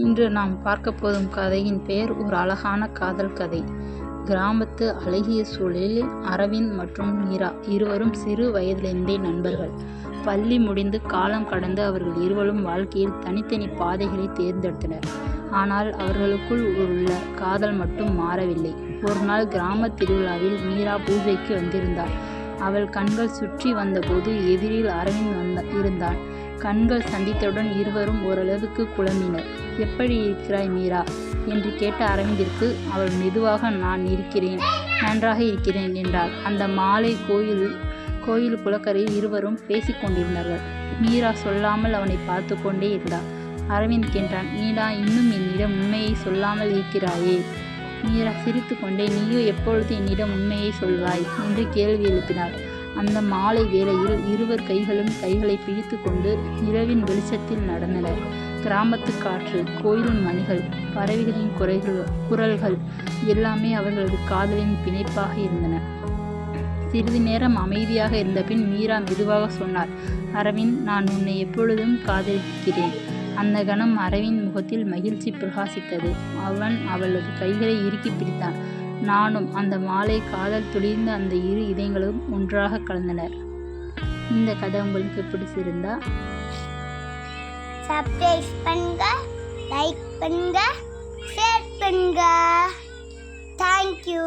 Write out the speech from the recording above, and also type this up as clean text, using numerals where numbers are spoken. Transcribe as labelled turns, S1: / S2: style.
S1: இன்று நாம் பார்க்க போகும் கதையின் பெயர் ஒரு அழகான காதல் கதை. கிராமத்து அழகிய சூழலில் அரவிந்த் மற்றும் மீரா இருவரும் சிறு வயதிலிருந்தே நண்பர்கள். பள்ளி முடிந்து காலம் கடந்து அவர்கள் இருவரும் வாழ்க்கையில் தனித்தனி பாதைகளை தேர்ந்தெடுத்தனர். ஆனால் அவர்களுக்குள் உள்ள காதல் மட்டும் மாறவில்லை. ஒரு நாள் கிராம திருவிழாவில் மீரா பூஜைக்கு வந்திருந்தாள். அவள் கண்கள் சுற்றி வந்தபோது எதிரில் அரவிந்த் இருந்தான். கண்கள் சந்தித்தவுடன் இருவரும் ஓரளவுக்கு குழம்பினர். எப்படி இருக்கிறாய் மீரா என்று கேட்ட அரவிந்திற்கு அவள் மெதுவாக நான் இருக்கிறேன், நன்றாக இருக்கிறேன் என்றாள். அந்த மாலை கோயில் குளக்கரையில் இருவரும் பேசிக்கொண்டிருந்தார்கள். மீரா சொல்லாமல் அவனை பார்த்து கொண்டே இருந்தாள். அரவிந்த் கேட்டான், நீடா இன்னும் என்னிடம் உண்மையை சொல்லாமல் இருக்கிறாயே? மீரா சிரித்து கொண்டே, நீயோ எப்பொழுது என்னிடம் உண்மையை சொல்வாய் என்று கேள்வி எழுப்பினாள். அந்த மாலை வேளையில் இருவர் கைகளை பிடித்து கொண்டு இரவின் வெளிச்சத்தில் நடந்தனர். கிராமத்து காற்று, கோயில் மணிகள், பறவைகளின் குரல்கள் எல்லாமே அவர்களது காதலின் பிணைப்பாக இருந்தன. சிறிது நேரம் அமைதியாக இருந்தபின் மீரா மெதுவாக சொன்னார், அரவிந்த், நான் உன்னை எப்பொழுதும் காதலிக்கிறேன். அந்த கணம் அரவிந்த் முகத்தில் மகிழ்ச்சி பிரகாசித்தது. அவன் அவளது கைகளை இறுக்கி பிடித்தான். நானும். அந்த மாலை காதல் துளிர்ந்த அந்த இரு இதயங்களும் ஒன்றாக கலந்தனர். இந்த கதை உங்களுக்கு பிடிச்சிருந்தா
S2: சப்ஸ்கிரைப் பண்ணுங்க, லைக் பண்ணுங்க, ஷேர் பண்ணுங்க. தேங்க்யூ.